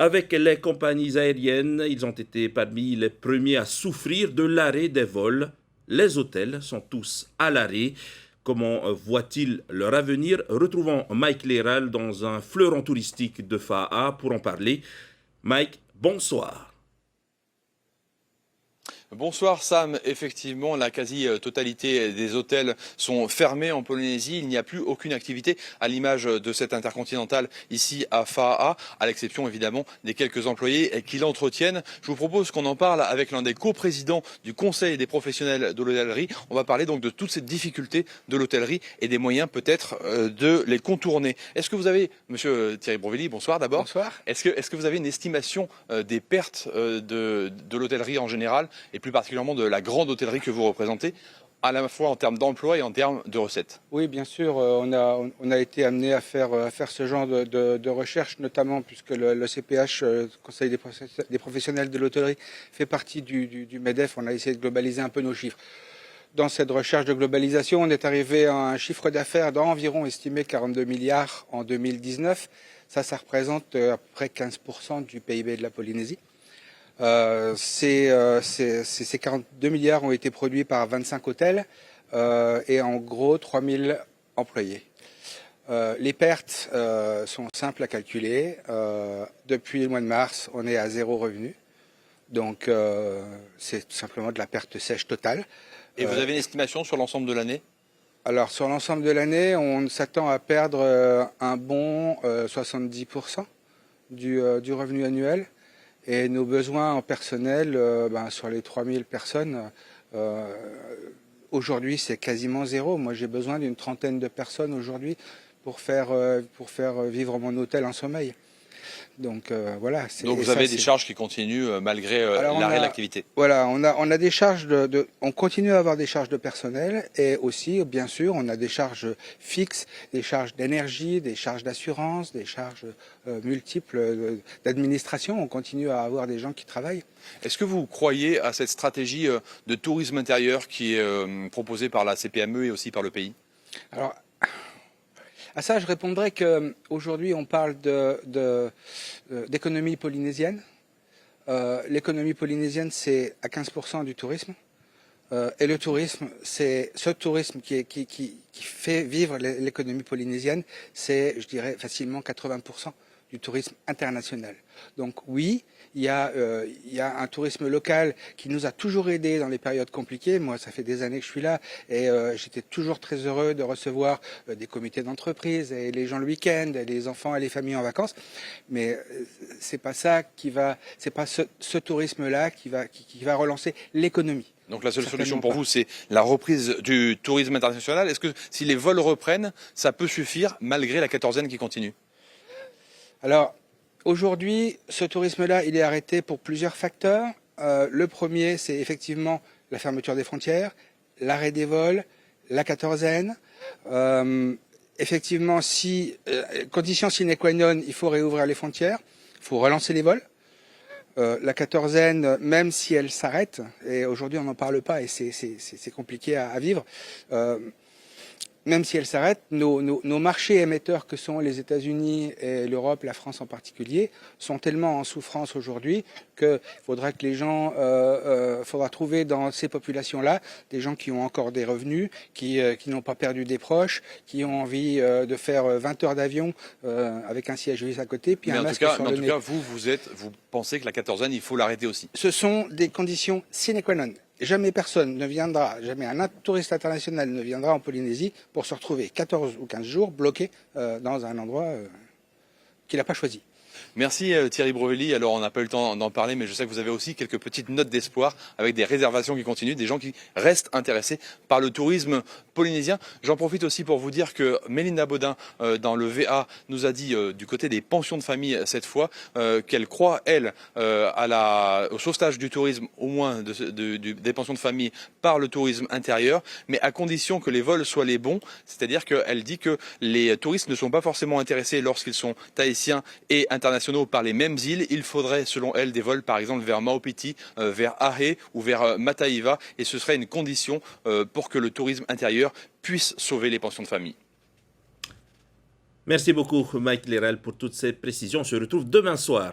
Avec les compagnies aériennes, ils ont été parmi les premiers à souffrir de l'arrêt des vols. Les hôtels sont tous à l'arrêt. Comment voient-ils leur avenir? Retrouvons Mike Léral dans un fleuron touristique de Faa pour en parler. Mike, bonsoir. Bonsoir Sam, effectivement la quasi-totalité des hôtels sont fermés en Polynésie, il n'y a plus aucune activité à l'image de cette intercontinentale ici à Faa, à l'exception évidemment des quelques employés qui l'entretiennent. Je vous propose qu'on en parle avec l'un des coprésidents du Conseil des professionnels de l'hôtellerie. On va parler donc de toutes ces difficultés de l'hôtellerie et des moyens peut-être de les contourner. Est-ce que vous avez, monsieur Thierry Brovelli, bonsoir d'abord. Bonsoir. Est-ce que vous avez une estimation des pertes de l'hôtellerie en général et plus particulièrement de la grande hôtellerie que vous représentez, à la fois en termes d'emploi et en termes de recettes? Oui, bien sûr, on a été amené à faire ce genre de recherche, notamment puisque le CPH, Conseil des professionnels de l'hôtellerie, fait partie du MEDEF. On a essayé de globaliser un peu nos chiffres. Dans cette recherche de globalisation, on est arrivé à un chiffre d'affaires d'environ estimé 42 milliards en 2019. Ça représente à peu près 15% du PIB de la Polynésie. Ces 42 milliards ont été produits par 25 hôtels et en gros 3000 employés. Les pertes sont simples à calculer. Depuis le mois de mars, on est à 0 revenu. Donc c'est tout simplement de la perte sèche totale. Et vous avez une estimation sur l'ensemble de l'année? Alors sur l'ensemble de l'année, on s'attend à perdre un bon 70% du revenu annuel. Et nos besoins en personnel, sur les 3000 personnes, aujourd'hui c'est quasiment zéro. Moi j'ai besoin d'une trentaine de personnes aujourd'hui pour faire vivre mon hôtel en sommeil. Donc voilà. Donc vous avez des charges qui continuent malgré l'arrêt de l'activité. Voilà, on a des charges on continue à avoir des charges de personnel et aussi, bien sûr, on a des charges fixes, des charges d'énergie, des charges d'assurance, des charges multiples d'administration. On continue à avoir des gens qui travaillent. Est-ce que vous croyez à cette stratégie de tourisme intérieur qui est proposée par la CPME et aussi par le pays? Alors, à ça, je répondrais qu'aujourd'hui, on parle d'économie polynésienne. L'économie polynésienne, c'est à 15% du tourisme. Et le tourisme, c'est ce tourisme qui fait vivre l'économie polynésienne, c'est, je dirais, facilement 80% du tourisme international. Donc oui, il y a un tourisme local qui nous a toujours aidés dans les périodes compliquées. Moi, ça fait des années que je suis là et j'étais toujours très heureux de recevoir des comités d'entreprise et les gens le week-end, et les enfants et les familles en vacances. Mais c'est pas ça c'est pas ce tourisme-là qui va relancer l'économie. Donc la seule solution pour vous, c'est la reprise du tourisme international. Est-ce que si les vols reprennent, ça peut suffire malgré la quatorzaine qui continue? Alors, aujourd'hui, ce tourisme-là, il est arrêté pour plusieurs facteurs. Le premier, c'est effectivement la fermeture des frontières, l'arrêt des vols, la quatorzaine. Effectivement, condition sine qua non, il faut réouvrir les frontières, il faut relancer les vols. La quatorzaine, même si elle s'arrête, et aujourd'hui on n'en parle pas et c'est compliqué à vivre, même si elle s'arrête, nos marchés émetteurs que sont les États-Unis et l'Europe, la France en particulier, sont tellement en souffrance aujourd'hui qu'il faudra que les gens, faudra trouver dans ces populations-là des gens qui ont encore des revenus, qui n'ont pas perdu des proches, qui ont envie de faire 20 heures d'avion avec un siège vis à côté, puis un masque sur le nez. En tout cas, vous pensez que la quatorzaine, il faut l'arrêter aussi? Ce sont des conditions sine qua non. Jamais personne ne viendra, jamais un touriste international ne viendra en Polynésie pour se retrouver 14 ou 15 jours bloqué dans un endroit qu'il n'a pas choisi. Merci Thierry Brovelli. Alors on n'a pas eu le temps d'en parler, mais je sais que vous avez aussi quelques petites notes d'espoir avec des réservations qui continuent, des gens qui restent intéressés par le tourisme polynésien. J'en profite aussi pour vous dire que Mélinda Baudin, dans le VA, nous a dit du côté des pensions de famille cette fois, qu'elle croit, elle, au sauvetage du tourisme, au moins des pensions de famille par le tourisme intérieur, mais à condition que les vols soient les bons. C'est-à-dire qu'elle dit que les touristes ne sont pas forcément intéressés lorsqu'ils sont tahitiens et internationaux par les mêmes îles. Il faudrait, selon elle, des vols par exemple vers Maupiti, vers Ahé ou vers Mataiva, et ce serait une condition pour que le tourisme intérieur puisse sauver les pensions de famille. Merci beaucoup, Mike Lirel, pour toutes ces précisions. On se retrouve demain soir.